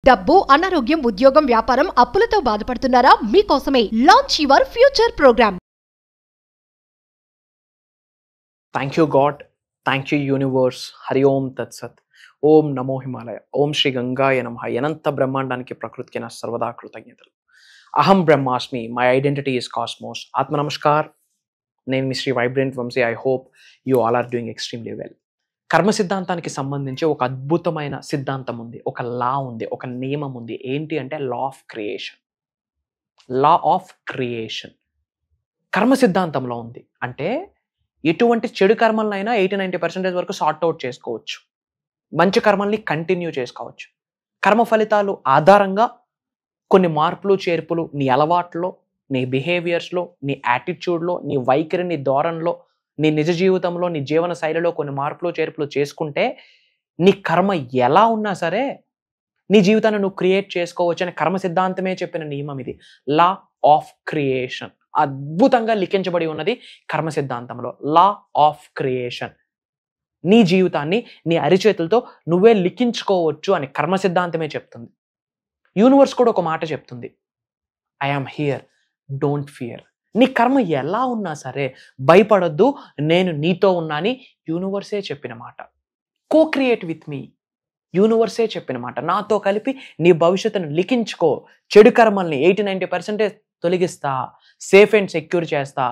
డబ్బు, అనారోగ్యం, ఉద్యోగం, వ్యాపారం, అప్పులతో బాధపడుతున్నారా? మీకోసమే launch your future program. Thank you god, thank you universe. Hari ఓం తత్సత్. ఓం నమో హిమాలయ. ఓం శ్రీ గంగాయ నమః. అనంత బ్రహ్మాండానికి ప్రకృతికి నా సర్వదా కృతజ్ఞతలు. అహం బ్రహ్మాస్మి, మై ఐడెంటిటీ ఈస్ కాస్మోస్. ఆత్మ నమస్కార్. నేను మీ Shri vibrant Vamsi. I hope you all are doing extremely well. కర్మ సిద్ధాంతానికి సంబంధించి ఒక అద్భుతమైన సిద్ధాంతం ఉంది, ఒక లా ఉంది, ఒక నియమం ఉంది. ఏంటి అంటే లా of creation. Law of creation కర్మ సిద్ధాంతంలో ఉంది. అంటే ఎటువంటి చెడు కర్మలనైనా 80-90% వరకు సార్ట్ అవుట్ చేసుకోవచ్చు, మంచి కర్మల్ని కంటిన్యూ చేసుకోవచ్చు. కర్మ ఫలితాలు ఆధారంగా కొన్ని మార్పులు చేర్పులు నీ అలవాట్లో, నీ బిహేవియర్స్లో, నీ యాటిట్యూడ్లో, నీ వైఖరి, నీ ధోరణిలో, నీ నిజ జీవితంలో, నీ జీవన శైలిలో కొన్ని మార్పులు చేర్పులు చేసుకుంటే నీ కర్మ ఎలా ఉన్నా సరే నీ జీవితాన్ని నువ్వు క్రియేట్ చేసుకోవచ్చు అని కర్మ సిద్ధాంతమే చెప్పిన నియమం ఇది. లా ఆఫ్ క్రియేషన్ అద్భుతంగా లిఖించబడి ఉన్నది కర్మ సిద్ధాంతంలో. లా ఆఫ్ క్రియేషన్. నీ జీవితాన్ని నీ అరిచేతులతో నువ్వే లిఖించుకోవచ్చు అని కర్మ సిద్ధాంతమే చెప్తుంది. యూనివర్స్ కూడా ఒక మాట చెప్తుంది, I am here, don't fear. నీ కర్మ ఎలా ఉన్నా సరే భయపడొద్దు, నేను నీతో ఉన్నాని యూనివర్సే చెప్పిన మాట. కో క్రియేట్ విత్ మీ, యూనివర్సే చెప్పిన మాట. నాతో కలిపి నీ భవిష్యత్తును లిఖించుకో. చెడు కర్మల్ని 80-90% తొలగిస్తా, సేఫ్ అండ్ సెక్యూర్ చేస్తా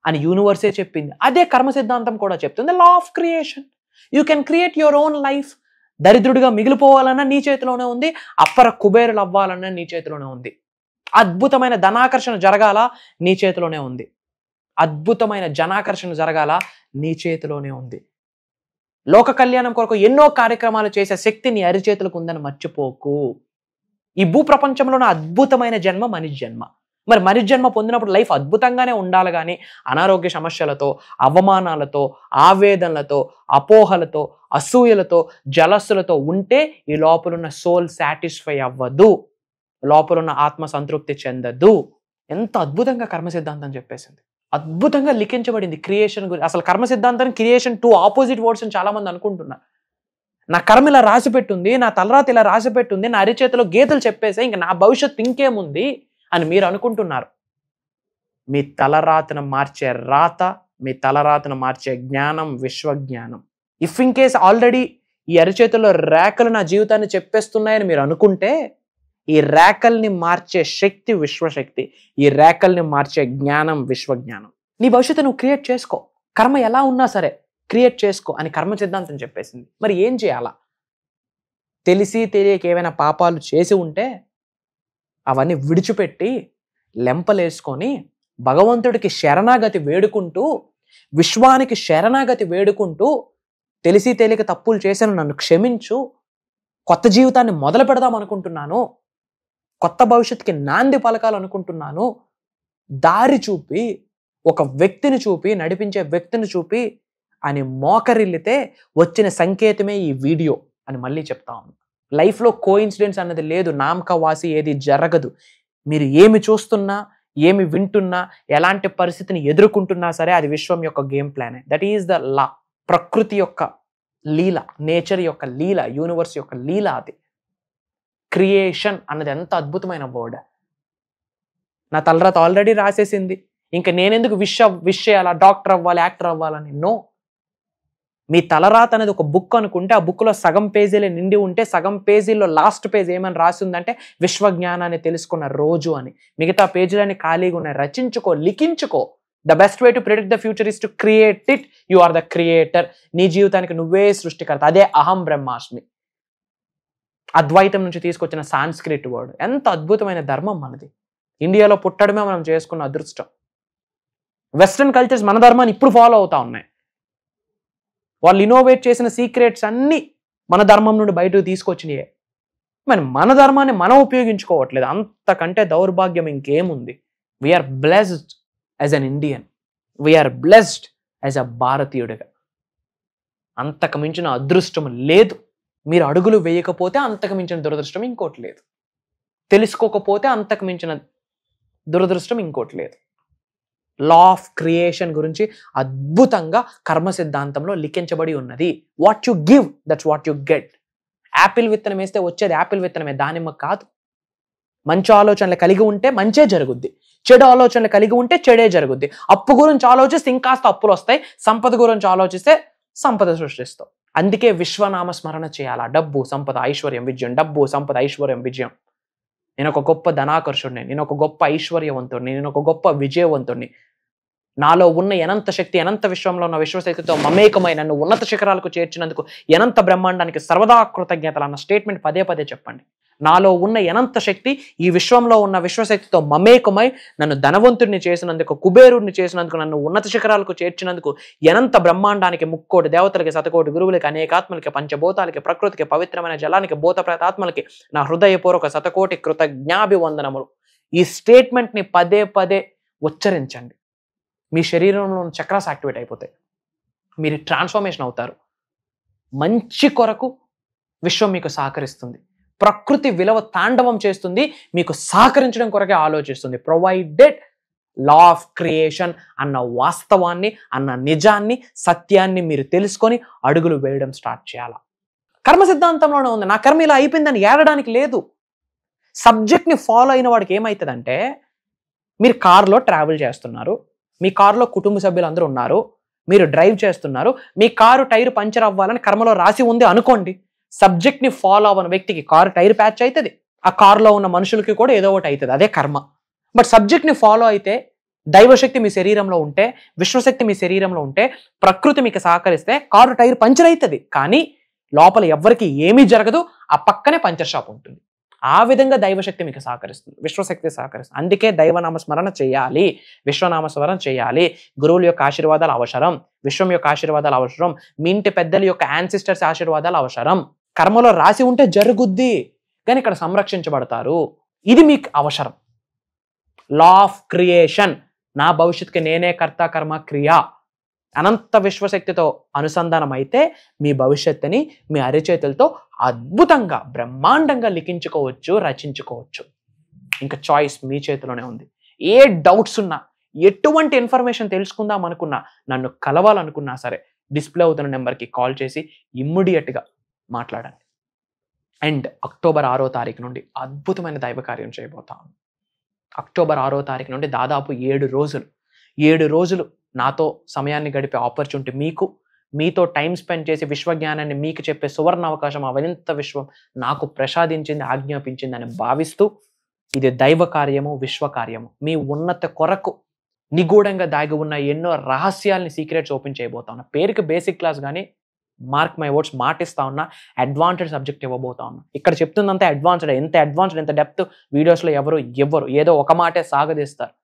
అని యూనివర్సే చెప్పింది. అదే కర్మ సిద్ధాంతం కూడా చెప్తుంది. Law of creation. You can create your own life. దరిద్రుడిగా మిగిలిపోవాలన్నా నీ చేతిలోనే ఉంది, అప్పర కుబేరులు అవ్వాలన్నా నీ చేతిలోనే ఉంది. అద్భుతమైన ధనాకర్షణ జరగాల నీ చేతిలోనే ఉంది. అద్భుతమైన జనాకర్షణ జరగాల నీ చేతిలోనే ఉంది. లోక కళ్యాణం కొరకు ఎన్నో కార్యక్రమాలు చేసే శక్తి నీ అరిచేతులకు ఉందని మర్చిపోకు. ఈ భూప్రపంచంలోనే అద్భుతమైన జన్మ మనిషి జన్మ. మరి మనిషి జన్మ పొందినప్పుడు లైఫ్ అద్భుతంగానే ఉండాలి, కానీ అనారోగ్య సమస్యలతో, అవమానాలతో, ఆవేదనలతో, అపోహలతో, అసూయలతో, జలస్సులతో ఉంటే ఈ లోపలున్న సోల్ సాటిస్ఫై అవ్వదు, లోపలున్న ఆత్మ సంతృప్తి చెందదు. ఎంత అద్భుతంగా కర్మ సిద్ధాంతం చెప్పేసింది, అద్భుతంగా లిఖించబడింది క్రియేషన్ గురించి. అసలు కర్మ సిద్ధాంతం క్రియేషన్ 2 ఆపోజిట్ వర్డ్స్ అని చాలా మంది అనుకుంటున్నారు. నా కర్మ ఇలా రాసి పెట్టుంది, నా తలరాత ఇలా రాసి పెట్టుంది, నా అరిచేతిలో గీతలు చెప్పేసే ఇంకా నా భవిష్యత్తు ఇంకేముంది అని మీరు అనుకుంటున్నారు. మీ తలరాతను మార్చే రాత, మీ తలరాతను మార్చే జ్ఞానం విశ్వజ్ఞానం. ఇఫ్ ఇన్ కేస్ ఆల్రెడీ ఈ అరిచేతుల్లో రేఖలు నా జీవితాన్ని చెప్పేస్తున్నాయని మీరు అనుకుంటే, ఈ రేఖల్ని మార్చే శక్తి విశ్వశక్తి, ఈ రేఖల్ని మార్చే జ్ఞానం విశ్వజ్ఞానం. నీ భవిష్యత్తు నువ్వు క్రియేట్ చేసుకో. కర్మ ఎలా ఉన్నా సరే క్రియేట్ చేసుకో అని కర్మ సిద్ధాంతం చెప్పేసింది. మరి ఏం చేయాలా? తెలిసి తెలియక ఏమైనా పాపాలు చేసి ఉంటే అవన్నీ విడిచిపెట్టి లెంపలేసుకొని భగవంతుడికి శరణాగతి వేడుకుంటూ, విశ్వానికి శరణాగతి వేడుకుంటూ, తెలిసి తెలియక తప్పులు చేశాను, నన్ను క్షమించు, కొత్త జీవితాన్ని మొదలు పెడదాం అనుకుంటున్నాను, కొత్త భవిష్యత్తుకి నాంది పలకాలనుకుంటున్నాను, దారి చూపి, ఒక వ్యక్తిని చూపి, నడిపించే వ్యక్తిని చూపి అని మోకరిల్లితే వచ్చిన సంకేతమే ఈ వీడియో అని మళ్ళీ చెప్తా ఉన్నాను. లైఫ్లో కోఇన్సిడెన్స్ అన్నది లేదు, నామకవాసి ఏది జరగదు. మీరు ఏమి చూస్తున్నా, ఏమి వింటున్నా, ఎలాంటి పరిస్థితిని ఎదుర్కొంటున్నా సరే అది విశ్వం యొక్క గేమ్ ప్లానే. That is the law. ప్రకృతి యొక్క లీల, నేచర్ యొక్క లీల, యూనివర్స్ యొక్క లీల అది. క్రియేషన్ అన్నది ఎంత అద్భుతమైన వర్డ్. నా తలరాత ఆల్రెడీ రాసేసింది, ఇంకా నేనెందుకు విష్ చేయాలా, డాక్టర్ అవ్వాలి, యాక్టర్ అవ్వాలని? నో. మీ తలరాత అనేది ఒక బుక్ అనుకుంటే, ఆ బుక్లో సగం పేజీలే నిండి ఉంటే, సగం పేజీల్లో లాస్ట్ పేజ్ ఏమని రాసి ఉందంటే విశ్వజ్ఞానాన్ని తెలుసుకున్న రోజు అని. మిగతా పేజీలన్నీ ఖాళీగా ఉన్నాయి. రచించుకో, లిఖించుకో. The best way to predict the future is to create it. You are the creator. నీ జీవితానికి నువ్వే సృష్టికర్త. అదే అహం బ్రహ్మాస్మి. అద్వైతం నుంచి తీసుకొచ్చిన సాంస్క్రిట్ వర్డ్. ఎంత అద్భుతమైన ధర్మం మనది. ఇండియాలో పుట్టడమే మనం చేసుకున్న అదృష్టం. వెస్ట్రన్ కల్చర్స్ మన ధర్మాన్ని ఇప్పుడు ఫాలో అవుతా ఉన్నాయి. వాళ్ళు ఇన్నోవేట్ చేసిన సీక్రెట్స్ అన్నీ మన ధర్మం నుండి బయటకు తీసుకొచ్చినాయే. మరి మన ధర్మాన్ని మనం ఉపయోగించుకోవట్లేదు. అంతకంటే దౌర్భాగ్యం ఇంకేముంది? We are blessed as an Indian, we are blessed as a భారతీయుడిగా. అంతకు మించిన అదృష్టం లేదు. మీరు అడుగులు వేయకపోతే అంతకు మించిన దురదృష్టం ఇంకోటి లేదు. తెలుసుకోకపోతే అంతకు మించిన దురదృష్టం ఇంకోటి లేదు. లా ఆఫ్ క్రియేషన్ గురించి అద్భుతంగా కర్మ సిద్ధాంతంలో లిఖించబడి ఉన్నది. What you give, that's what you get. Apple విత్తనం వేస్తే వచ్చేది యాపిల్ విత్తనమే, దానిమ్మ కాదు. మంచి ఆలోచనలు కలిగి ఉంటే మంచే జరుగుద్ది, చెడు ఆలోచనలు కలిగి ఉంటే చెడే జరుగుద్ది. అప్పు గురించి ఆలోచిస్తే ఇంకాస్త అప్పులు వస్తాయి, సంపద గురించి ఆలోచిస్తే సంపద సృష్టిస్తావు. అందుకే విశ్వనామ స్మరణ చేయాలా. డబ్బు, సంపద, ఐశ్వర్యం, విజయం. డబ్బు, సంపద, ఐశ్వర్యం, విజయం. నేను ఒక గొప్ప ధనాకర్షుడిని, నేను ఒక గొప్ప ఐశ్వర్యవంతుడిని, నేను ఒక గొప్ప విజయవంతుడిని. నాలో ఉన్న అనంత శక్తి, అనంత విశ్వంలో ఉన్న విశ్వశక్తితో మమేకమై నన్ను ఉన్నత శిఖరాలకు చేర్చినందుకు అనంత బ్రహ్మాండానికి సర్వదా కృతజ్ఞతలు అన్న స్టేట్మెంట్ పదే పదే చెప్పండి. నాలో ఉన్న అనంత శక్తి ఈ విశ్వంలో ఉన్న విశ్వశక్తితో మమేకమై నన్ను ధనవంతుడిని చేసినందుకు, కుబేరుడిని చేసినందుకు, నన్ను ఉన్నత శిఖరాలకు చేర్చినందుకు అనంత బ్రహ్మాండానికి, ముక్కోటి దేవతలకి, శతకోటి గురువులకి, అనేకాత్మలకి, పంచభూతాలకి, ప్రకృతికి, పవిత్రమైన జలానికి, భూత ప్రేతాత్మలకి నా హృదయపూర్వక శతకోటి కృతజ్ఞాభివందనములు. ఈ స్టేట్మెంట్ ని పదే పదే ఉచ్చరించండి. మీ శరీరంలో చక్రాస్ యాక్టివేట్ అయిపోతాయి, మీరు ట్రాన్స్ఫర్మేషన్ అవుతారు. మంచి కొరకు విశ్వం మీకు సహకరిస్తుంది, ప్రకృతి విలువ తాండవం చేస్తుంది, మీకు సహకరించడం కొరకే ఆలోచిస్తుంది. ప్రొవైడెడ్ లా ఆఫ్ క్రియేషన్ అన్న వాస్తవాన్ని, అన్న నిజాన్ని, సత్యాన్ని మీరు తెలుసుకొని అడుగులు వేయడం స్టార్ట్ చేయాలా. కర్మ సిద్ధాంతంలోనే ఉంది. నా కర్మ ఇలా అయిపోయిందని ఏడడానికి లేదు. సబ్జెక్ట్ని ఫాలో అయిన వాడికి ఏమవుతుందంటే, మీరు కారులో ట్రావెల్ చేస్తున్నారు, మీ కారులో కుటుంబ సభ్యులు అందరూ ఉన్నారు, మీరు డ్రైవ్ చేస్తున్నారు, మీ కారు టైర్ పంచర్ అవ్వాలని కర్మలో రాసి ఉంది అనుకోండి. సబ్జెక్ట్ ని ఫాలో అవ్వని వ్యక్తికి కారు టైర్ ప్యాచ్ అవుతుంది, ఆ కారులో ఉన్న మనుషులకి కూడా ఏదో ఒకటి అవుతుంది, అదే కర్మ. బట్ సబ్జెక్ట్ ని ఫాలో అయితే, దైవశక్తి మీ శరీరంలో ఉంటే, విశ్వశక్తి మీ శరీరంలో ఉంటే, ప్రకృతి మీకు సహకరిస్తే కారు టైర్ పంచర్ అవుతుంది, కానీ లోపల ఎవ్వరికి ఏమీ జరగదు, ఆ పక్కనే పంచర్ షాప్ ఉంటుంది. ఆ విధంగా దైవశక్తి మీకు సహకరిస్తుంది, విశ్వశక్తి సహకరిస్తుంది. అందుకే దైవనామ స్మరణ చేయాలి, విశ్వనామ స్మరణ చేయాలి. గురువుల యొక్క ఆశీర్వాదాలు అవసరం, విశ్వం యొక్క ఆశీర్వాదాలు అవసరం, మీ ఇంటి పెద్దల యొక్క యాన్సిస్టర్స్ ఆశీర్వాదాలు అవసరం. కర్మలో రాసి ఉంటే జరుగుద్ది, కానీ ఇక్కడ సంరక్షించబడతారు. ఇది మీకు అవసరం. లా ఆఫ్ క్రియేషన్, నా భవిష్యత్తుకి నేనే కర్త, కర్మ, క్రియ. అనంత విశ్వశక్తితో అనుసంధానం అయితే మీ భవిష్యత్తుని మీ అరిచేతులతో అద్భుతంగా, బ్రహ్మాండంగా లిఖించుకోవచ్చు, రచించుకోవచ్చు. ఇంకా చాయిస్ మీ చేతిలోనే ఉంది. ఏ డౌట్స్ ఉన్నా, ఎటువంటి ఇన్ఫర్మేషన్ తెలుసుకుందాం అనుకున్నా, నన్ను కలవాలనుకున్నా సరే, డిస్ప్లే అవుతున్న నెంబర్కి కాల్ చేసి ఇమ్మీడియట్గా మాట్లాడండి. అండ్ అక్టోబర్ 6వ తారీఖు నుండి అద్భుతమైన దైవ కార్యం చేయబోతాను. అక్టోబర్ 6వ తారీఖు నుండి దాదాపు 7 రోజులు నాతో సమయాన్ని గడిపే ఆపర్చునిటీ మీకు, మీతో టైం స్పెండ్ చేసి విశ్వజ్ఞానాన్ని మీకు చెప్పే సువర్ణ అవకాశం అవింత విశ్వం నాకు ప్రసాదించింది, ఆజ్ఞాపించింది అని భావిస్తూ, ఇది దైవ కార్యము, విశ్వ కార్యము. మీ ఉన్నత కొరకు నిగూఢంగా దాగి ఉన్న ఎన్నో రహస్యాల్ని, సీక్రెట్స్ ఓపెన్ చేయబోతా ఉన్నా. పేరుకి బేసిక్ క్లాస్ కానీ, మార్క్ మై వర్డ్స్, మాటిస్తా ఉన్నా, అడ్వాన్స్డ్ సబ్జెక్ట్ ఇవ్వబోతా ఉన్నా. ఇక్కడ చెప్తుందంతా అడ్వాన్స్డ్. ఎంత అడ్వాన్స్డ్, ఎంత డెప్త్ వీడియోస్లో ఎవరు ఏదో ఒక మాటే సాగదీస్తారు.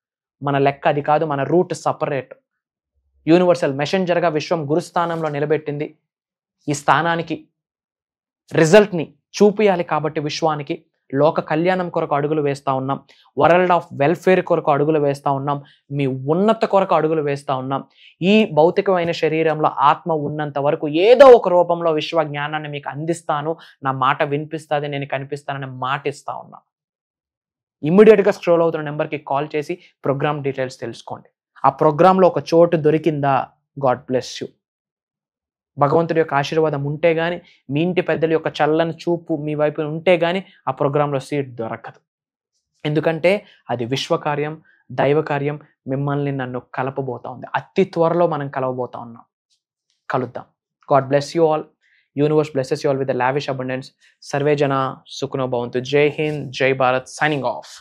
మన లెక్క అది కాదు, మన రూట్ సపరేట్. యూనివర్సల్ మెసెంజర్గా విశ్వం గురుస్థానంలో నిలబెట్టింది. ఈ స్థానానికి రిజల్ట్ని చూపియాలి కాబట్టి విశ్వానికి లోక కళ్యాణం కొరకు అడుగులు వేస్తూ ఉన్నాం, వరల్డ్ ఆఫ్ వెల్ఫేర్ కొరకు అడుగులు వేస్తూ ఉన్నాం, మీ ఉన్నత కొరకు అడుగులు వేస్తూ ఉన్నాం. ఈ భౌతికమైన శరీరంలో ఆత్మ ఉన్నంత వరకు ఏదో ఒక రూపంలో విశ్వ జ్ఞానాన్ని మీకు అందిస్తాను, నా మాట వినిపిస్తుంది, నేను కనిపిస్తానని మాట ఇస్తా ఉన్నా. ఇమ్మీడియట్గా స్క్రోల్ అవుతున్న నెంబర్కి కాల్ చేసి ప్రోగ్రామ్ డీటెయిల్స్ తెలుసుకోండి. ఆ ప్రోగ్రాంలో ఒక చోటు దొరికిందా, గాడ్ బ్లెస్ యూ. భగవంతుడి యొక్క ఆశీర్వాదం ఉంటే గానీ, మీ ఇంటి పెద్దల యొక్క చల్లని చూపు మీ వైపు ఉంటే గానీ ఆ ప్రోగ్రాంలో సీట్ దొరకదు. ఎందుకంటే అది విశ్వకార్యం, దైవ కార్యం. మిమ్మల్ని నన్ను కలపబోతా ఉంది. అతి త్వరలో మనం కలవబోతా ఉన్నాం. కలుద్దాం. God bless you all. Universe blesses you all with the lavish abundance. Survey జన సుఖనో భవంతు. జై హింద్, జై భారత్. Signing off.